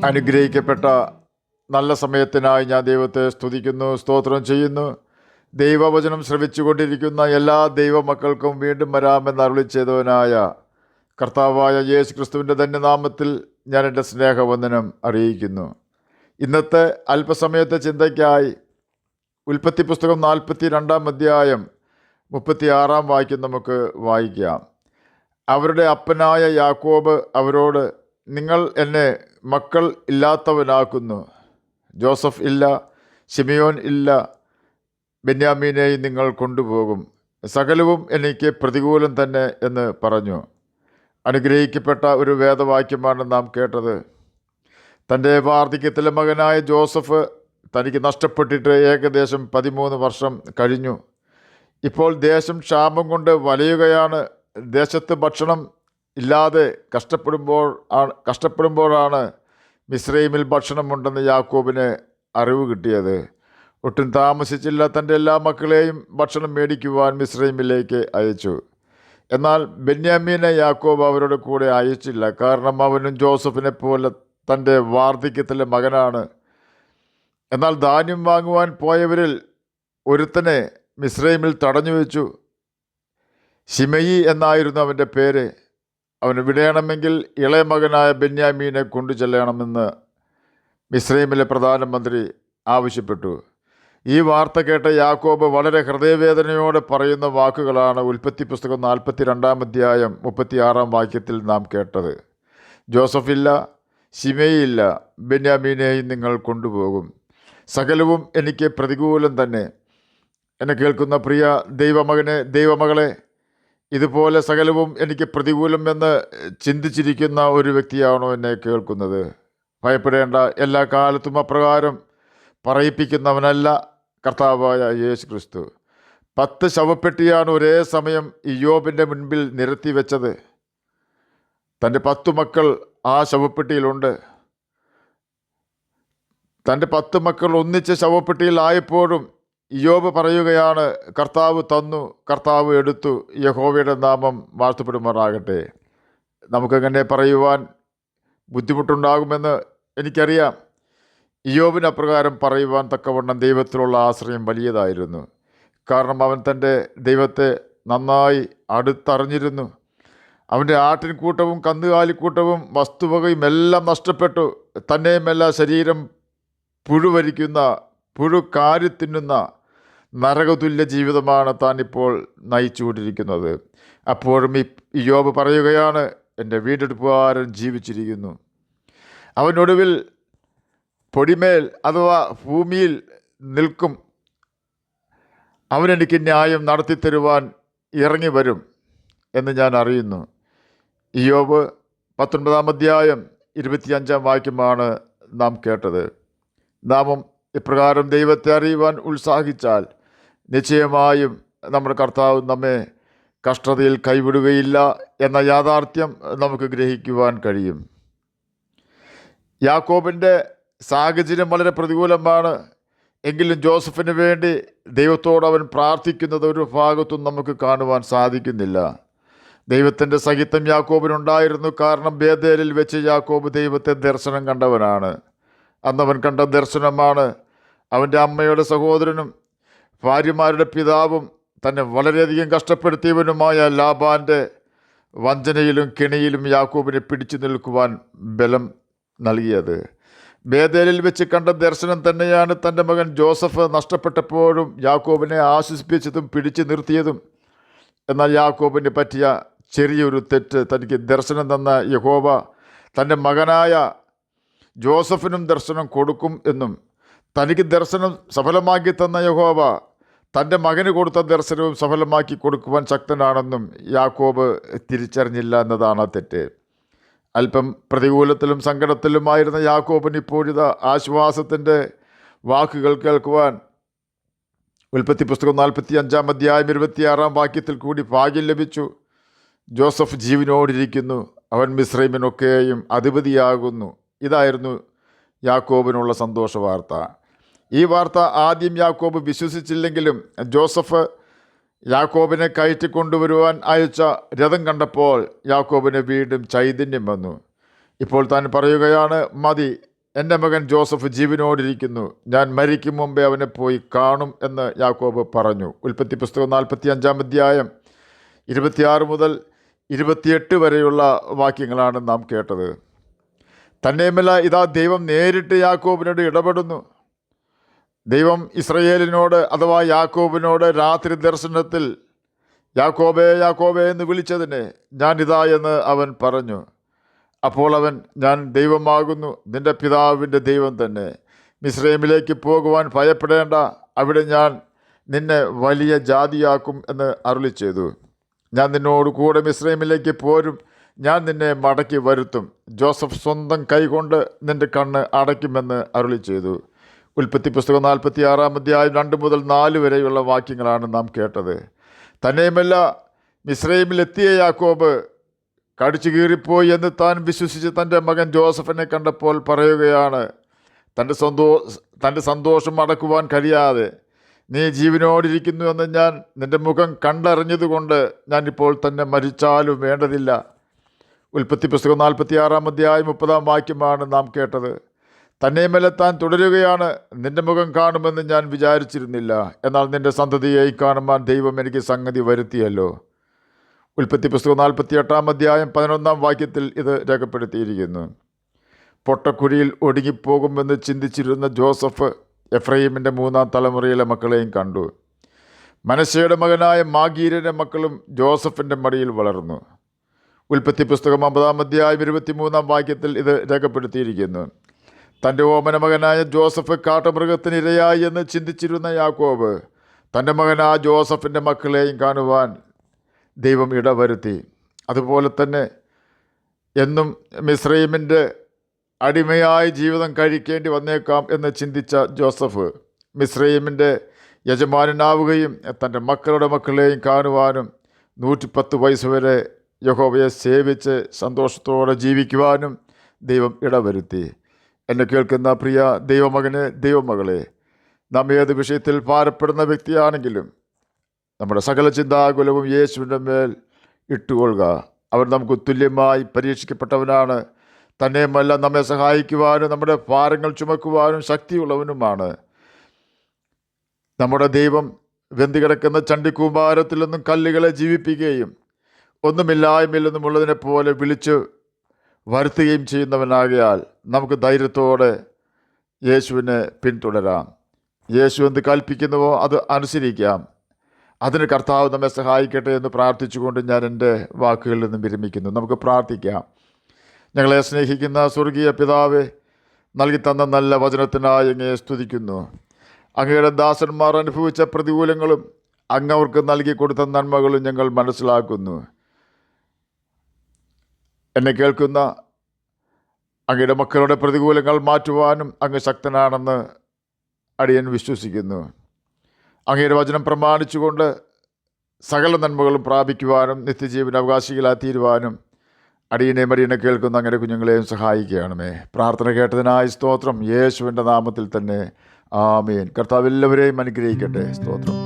അനുഗ്രഹിക്കപ്പെട്ട നല്ല സമയത്തിനായി ഞാൻ ദൈവത്തെ സ്തുതിക്കുന്നു, സ്തോത്രം ചെയ്യുന്നു. ദൈവവചനം ശ്രവിച്ചുകൊണ്ടിരിക്കുന്ന എല്ലാ ദൈവമക്കൾക്കും വീണ്ടും വരാമെന്ന് അരുളി ചെയ്തവനായ കർത്താവായ യേശു ക്രിസ്തുവിൻ്റെ ധന്യനാമത്തിൽ ഞാൻ എൻ്റെ സ്നേഹവന്ദനം അറിയിക്കുന്നു. ഇന്നത്തെ അല്പസമയത്തെ ചിന്തയ്ക്കായി ഉൽപ്പത്തി പുസ്തകം 42 അധ്യായം 36 വാക്യം നമുക്ക് വായിക്കാം. അവരുടെ അപ്പനായ യാക്കോബ് അവരോട്, നിങ്ങൾ എന്നെ മക്കൾ ഇല്ലാത്തവനാക്കുന്നു. ജോസഫ് ഇല്ല, ശിമിയോൻ ഇല്ല, ബെന്യാമീനെയും നിങ്ങൾ കൊണ്ടുപോകും. സകലവും എനിക്ക് പ്രതികൂലം തന്നെ എന്ന് പറഞ്ഞു. അനുഗ്രഹിക്കപ്പെട്ട ഒരു വേദവാക്യമാണ് നാം കേട്ടത്. തൻ്റെ വാർദ്ധക്യത്തിലെ മകനായ ജോസഫ് തനിക്ക് നഷ്ടപ്പെട്ടിട്ട് ഏകദേശം 13 വർഷം കഴിഞ്ഞു. ഇപ്പോൾ ദേശം ക്ഷാമം കൊണ്ട് വലയുകയാണ്. ദേശത്ത് ഭക്ഷണം ഇല്ലാതെ കഷ്ടപ്പെടുമ്പോഴാണ് മിസ്രൈമിൽ ഭക്ഷണമുണ്ടെന്ന് യാക്കോബിന് അറിവ് കിട്ടിയത്. ഒട്ടും താമസിച്ചില്ല, തൻ്റെ എല്ലാ മക്കളെയും ഭക്ഷണം മേടിക്കുവാൻ മിസ്രൈമിലേക്ക് അയച്ചു. എന്നാൽ ബെന്യാമീനെ യാക്കോബ് അവരുടെ കൂടെ അയച്ചില്ല. കാരണം അവനും ജോസഫിനെ പോലെ തൻ്റെ വാർദ്ധക്യത്തിലെ മകനാണ്. എന്നാൽ ധാന്യം വാങ്ങുവാൻ പോയവരിൽ ഒരുത്തനെ മിസ്രൈമിൽ തടഞ്ഞു വെച്ചു. ശിമയി എന്നായിരുന്നു അവൻ്റെ പേര്. അവന് വിടയണമെങ്കിൽ ഇളയ മകനായ ബെന്യാമീനെ കൊണ്ടു ചെല്ലണമെന്ന് മിസ്രൈമിലെ പ്രധാനമന്ത്രി ആവശ്യപ്പെട്ടു. ഈ വാർത്ത കേട്ട യാക്കോബ് വളരെ ഹൃദയവേദനയോടെ പറയുന്ന വാക്കുകളാണ് ഉൽപ്പത്തി പുസ്തകം 42 അധ്യായം 36 വാക്യത്തിൽ നാം കേട്ടത്. ജോസഫില്ല, ശിമയില്ല, ബെന്യാമീനെയും നിങ്ങൾ കൊണ്ടുപോകും. സകലവും എനിക്ക് പ്രതികൂലം തന്നെ. എന്നെ കേൾക്കുന്ന പ്രിയ ദൈവമകളെ, ഇതുപോലെ സകലവും എനിക്ക് പ്രതികൂലം എന്ന് ചിന്തിച്ചിരിക്കുന്ന ഒരു വ്യക്തിയാണോ എന്നെ കേൾക്കുന്നത്? ഭയപ്പെടേണ്ട, എല്ലാ കാലത്തും അപ്രകാരം പറയിപ്പിക്കുന്നവനല്ല കർത്താവായ യേശു ക്രിസ്തു. 10 ശവപ്പെട്ടിയാണ് ഒരേ സമയം ഇയ്യോബിൻ്റെ മുൻപിൽ നിരത്തി വെച്ചത്. തൻ്റെ 10 മക്കൾ ആ ശവപ്പെട്ടിയിലുണ്ട്. തൻ്റെ 10 മക്കൾ ഒന്നിച്ച് ശവപ്പെട്ടിയിലായപ്പോഴും ഇയ്യോബ് പറയുകയാണ്, കർത്താവ് തന്നു, കർത്താവ് എടുത്തു, യഹോവയുടെ നാമം വാഴ്ത്തപ്പെടുമാറാകട്ടെ. നമുക്കങ്ങനെ പറയുവാൻ ബുദ്ധിമുട്ടുണ്ടാകുമെന്ന് എനിക്കറിയാം. ഇയ്യോബിന് അപ്രകാരം പറയുവാൻ തക്കവണ്ണം ദൈവത്തിലുള്ള ആശ്രയം വലിയതായിരുന്നു. കാരണം അവൻ തൻ്റെ ദൈവത്തെ നന്നായി അടുത്തറിഞ്ഞിരുന്നു. അവൻ്റെ ആട്ടിൻകൂട്ടവും കന്നുകാലിക്കൂട്ടവും വസ്തുവകയും എല്ലാം നഷ്ടപ്പെട്ടു. തന്നെയുമല്ല, ശരീരം പുഴുക്കാരി തിന്നുന്ന നരകതുല്യ ജീവിതമാണ് താൻ ഇപ്പോൾ നയിച്ചുകൊണ്ടിരിക്കുന്നത്. അപ്പോഴും ഇയ്യോബ് പറയുകയാണ്, എൻ്റെ വീണ്ടെടുപ്പുകാരൻ ജീവിച്ചിരിക്കുന്നു. അവനൊടുവിൽ പൊടിമേൽ അഥവാ ഭൂമിയിൽ നിൽക്കും. അവനെനിക്ക് ന്യായം നടത്തിത്തരുവാൻ ഇറങ്ങി വരും എന്ന് ഞാൻ അറിയുന്നു. ഇയ്യോബ് 19 അധ്യായം 25 വാക്യമാണ് നാം കേട്ടത്. നാമും ഇപ്രകാരം ദൈവത്തെ അറിയുവാൻ ഉത്സാഹിച്ചാൽ നിശ്ചയമായും നമ്മുടെ കർത്താവ് നമ്മെ കഷ്ടതയിൽ കൈവിടുകയില്ല എന്ന യാഥാർത്ഥ്യം നമുക്ക് ഗ്രഹിക്കുവാൻ കഴിയും. യാക്കോബിൻ്റെ സാഹചര്യം വളരെ പ്രതികൂലമാണ്. എങ്കിലും ജോസഫിന് വേണ്ടി ദൈവത്തോട് അവൻ പ്രാർത്ഥിക്കുന്നത് ഒരു ഭാഗത്തും നമുക്ക് കാണുവാൻ സാധിക്കുന്നില്ല. ദൈവത്തിൻ്റെ സഹിത്വം യാക്കോബിനുണ്ടായിരുന്നു. കാരണം ബേഥേലിൽ വെച്ച് യാക്കോബ് ദൈവത്തെ ദർശനം കണ്ടവനാണ്. അന്നവൻ കണ്ട ദർശനമാണ് അവൻ്റെ അമ്മയുടെ സഹോദരനും ഭാര്യമാരുടെ പിതാവും തന്നെ വളരെയധികം കഷ്ടപ്പെടുത്തിയവനുമായ ലാബാൻ്റെ വഞ്ചനയിലും കെണിയിലും യാക്കോബിനെ പിടിച്ചു നിൽക്കുവാൻ ബലം നൽകിയത്. ബേഥേലിൽ വെച്ച് കണ്ട ദർശനം തന്നെയാണ് തൻ്റെ മകൻ ജോസഫ് നഷ്ടപ്പെട്ടപ്പോഴും യാക്കോബിനെ ആശ്വസിപ്പിച്ചതും പിടിച്ചു നിർത്തിയതും. എന്നാൽ യാക്കോബിന് പറ്റിയ ചെറിയൊരു തെറ്റ്, തനിക്ക് ദർശനം തന്ന യഹോവ തൻ്റെ മകനായ ജോസഫിനും ദർശനം കൊടുക്കും എന്നും തനിക്ക് ദർശനം സഫലമാക്കി തന്ന യഹോവ തൻ്റെ മകന് കൊടുത്ത ദർശനവും സഫലമാക്കി കൊടുക്കുവാൻ ശക്തനാണെന്നും യാക്കോബ് തിരിച്ചറിഞ്ഞില്ല എന്നതാണ് തെറ്റ്. അല്പം പ്രതികൂലത്തിലും സങ്കടത്തിലുമായിരുന്ന യാക്കോബിന് ഇപ്പോഴിതാ ആശ്വാസത്തിൻ്റെ വാക്കുകൾ കേൾക്കുവാൻ ഉൽപ്പത്തി പുസ്തകം 45 അധ്യായം 26 വാക്യത്തിൽ കൂടി ഭാഗ്യം ലഭിച്ചു. ജോസഫ് ജീവനോടിരിക്കുന്നു, അവൻ മിസ്രൈമിനൊക്കെയും അധിപതിയാകുന്നു. ഇതായിരുന്നു യാക്കോബിനുള്ള സന്തോഷ വാർത്ത. ഈ വാർത്ത ആദ്യം യാക്കോബ് വിശ്വസിച്ചില്ലെങ്കിലും ജോസഫ് യാക്കോബിനെ കയറ്റിക്കൊണ്ടുവരുവാൻ അയച്ച രഥം കണ്ടപ്പോൾ യാക്കോബിന് വീണ്ടും ചൈതന്യം വന്നു. ഇപ്പോൾ താൻ പറയുകയാണ്, മതി, എൻ്റെ മകൻ ജോസഫ് ജീവനോടിരിക്കുന്നു, ഞാൻ മരിക്കും മുമ്പേ അവനെ പോയി കാണും എന്ന് യാക്കോബ് പറഞ്ഞു. ഉൽപ്പത്തി പുസ്തകം 45 അധ്യായം 26 മുതൽ 28 വരെയുള്ള വാക്യങ്ങളാണ് നാം കേട്ടത്. തന്നെയുമല്ല, ഇതാ ദൈവം നേരിട്ട് യാക്കോബിനോട് ഇടപെടുന്നു. ദൈവം ഇസ്രയേലിനോട് അഥവാ യാക്കോബിനോട് രാത്രി ദർശനത്തിൽ യാക്കോബേ യാക്കോബേ എന്ന് വിളിച്ചതിന് ഞാനിതാ എന്ന് അവൻ പറഞ്ഞു. അപ്പോൾ അവൻ, ഞാൻ ദൈവമാകുന്നു, നിന്റെ പിതാവിൻ്റെ ദൈവം തന്നെ. മിസ്രൈമിലേക്ക് പോകുവാൻ ഭയപ്പെടേണ്ട, അവിടെ ഞാൻ നിന്നെ വലിയ ജാതിയാക്കും എന്ന് അരുളി ചെയ്തു. ഞാൻ നിന്നോട് കൂടെ മിസ്രൈമിലേക്ക് പോരും, ഞാൻ നിന്നെ മടക്കി വരുത്തും. ജോസഫ് സ്വന്തം കൈകൊണ്ട് നിന്റെ കണ്ണ് അടയ്ക്കുമെന്ന് അരുളി ചെയ്തു. ഉൽപ്പത്തി പുസ്തകം 46 അധ്യായം 2 മുതൽ 4 വരെയുള്ള വാക്യങ്ങളാണ് നാം കേട്ടത്. തന്നെയുമല്ല, മിസ്രൈമിലെത്തിയ യാക്കോബ് കടിച്ചു കീറിപ്പോയി എന്ന് താൻ വിശ്വസിച്ച് തൻ്റെ മകൻ ജോസഫിനെ കണ്ടപ്പോൾ പറയുകയാണ്, തൻ്റെ സന്തോഷം അടക്കുവാൻ കഴിയാതെ, നീ ജീവനോടിരിക്കുന്നു എന്ന് ഞാൻ നിൻ്റെ മുഖം കണ്ടറിഞ്ഞതുകൊണ്ട് ഞാനിപ്പോൾ തന്നെ മരിച്ചാലും വേണ്ടതില്ല. ഉൽപ്പത്തി പുസ്തകം 46 അധ്യായം 30 വാക്യമാണ് നാം കേട്ടത്. തന്നെയുമല്ല, താൻ തുടരുകയാണ്, നിൻ്റെ മുഖം കാണുമെന്ന് ഞാൻ വിചാരിച്ചിരുന്നില്ല, എന്നാൽ നിൻ്റെ സന്തതിയെയും കാണുവാൻ ദൈവം എനിക്ക് സംഗതി വരുത്തിയല്ലോ. ഉൽപ്പത്തി പുസ്തകം 48 അധ്യായം 11 വാക്യത്തിൽ ഇത് രേഖപ്പെടുത്തിയിരിക്കുന്നു. പൊട്ടക്കുഴിയിൽ ഒടുങ്ങിപ്പോകുമെന്ന് ചിന്തിച്ചിരുന്ന ജോസഫ് എഫ്രൈമിൻ്റെ 3-ാം തലമുറയിലെ മക്കളെയും കണ്ടു. മനശ്ശെയുടെ മകനായ മാഗീരിൻ്റെ മക്കളും ജോസഫിൻ്റെ മടിയിൽ വളർന്നു. ഉൽപ്പത്തി പുസ്തകം 50 അധ്യായം 23 വാക്യത്തിൽ ഇത് രേഖപ്പെടുത്തിയിരിക്കുന്നു. തൻ്റെ ഓമന മകനായ ജോസഫ് കാട്ടുമൃഗത്തിന് ഇരയായി എന്ന് ചിന്തിച്ചിരുന്ന യാക്കോബ് തൻ്റെ മകനായ ജോസഫിൻ്റെ മക്കളെയും കാണുവാൻ ദൈവം ഇടവരുത്തി. അതുപോലെ തന്നെ എന്നും മിസ്രൈമിൻ്റെ അടിമയായി ജീവിതം കഴിക്കേണ്ടി വന്നേക്കാം എന്ന് ചിന്തിച്ച ജോസഫ് മിസ്രൈമിൻ്റെ യജമാനനാവുകയും തൻ്റെ മക്കളുടെ മക്കളെയും കാണുവാനും 110 വയസ്സ് വരെ യഹോവയെ സേവിച്ച് സന്തോഷത്തോടെ ജീവിക്കുവാനും ദൈവം ഇടവരുത്തി. എന്നെ കേൾക്കുന്ന പ്രിയ ദൈവമകനെ, ദൈവമകളെ, നാം ഏത് വിഷയത്തിൽ ഭാരപ്പെടുന്ന വ്യക്തിയാണെങ്കിലും നമ്മുടെ സകല ചിന്താകുലവും യേശുവിൻ്റെ മേൽ ഇട്ടുകൊള്ളുക. അവൻ നമുക്ക് തുല്യമായി പരീക്ഷിക്കപ്പെട്ടവനാണ്. തന്നെയുമല്ല, നമ്മെ സഹായിക്കുവാനും നമ്മുടെ ഭാരങ്ങൾ ചുമക്കുവാനും ശക്തിയുള്ളവനുമാണ്. നമ്മുടെ ദൈവം വെന്തികിടക്കുന്ന ചണ്ടിക്കൂമ്പാരത്തിൽ നിന്നും കല്ലുകളെ ജീവിപ്പിക്കുകയും ഒന്നുമില്ലായ്മയിൽ നിന്നുമുള്ളതിനെ പോലെ വിളിച്ച് വരുത്തുകയും ചെയ്യുന്നവനാകയാൽ നമുക്ക് ധൈര്യത്തോടെ യേശുവിനെ പിന്തുടരാം. യേശു എന്ത് കൽപ്പിക്കുന്നുവോ അത് അനുസരിക്കാം. അതിന് കർത്താവ് നമ്മെ സഹായിക്കട്ടെ എന്ന് പ്രാർത്ഥിച്ചുകൊണ്ട് ഞാൻ എൻ്റെ വാക്കുകളിൽ നിന്നും വിരമിക്കുന്നു. നമുക്ക് പ്രാർത്ഥിക്കാം. ഞങ്ങളെ സ്നേഹിക്കുന്ന സ്വർഗീയ പിതാവേ, നൽകിത്തന്ന നല്ല വചനത്തിനായി അങ്ങയെ സ്തുതിക്കുന്നു. അങ്ങയുടെ ദാസന്മാർ അനുഭവിച്ച പ്രതികൂലങ്ങളും അങ്ങ് അവർക്ക് നൽകി കൊടുത്ത നന്മകളും ഞങ്ങൾ മനസ്സിലാക്കുന്നു. എന്നെ കേൾക്കുന്ന അങ്ങയുടെ മക്കളുടെ പ്രതികൂലങ്ങൾ മാറ്റുവാനും അങ്ങ് ശക്തനാണെന്ന് അടിയൻ വിശ്വസിക്കുന്നു. അങ്ങയുടെ വചനം പ്രമാണിച്ചുകൊണ്ട് സകല നന്മകളും പ്രാപിക്കുവാനും നിത്യജീവൻ അവകാശികളായി തീരുവാനും അടിയനെ മടിയനെ കേൾക്കുന്ന അങ്ങയുടെ കുഞ്ഞുങ്ങളെയും സഹായിക്കുകയാണമേ. പ്രാർത്ഥന കേട്ടതിനായി സ്തോത്രം. യേശുവിൻ്റെ നാമത്തിൽ തന്നെ ആമേൻ. കർത്താവ് എല്ലാവരെയും അനുഗ്രഹിക്കട്ടെ. സ്തോത്രം.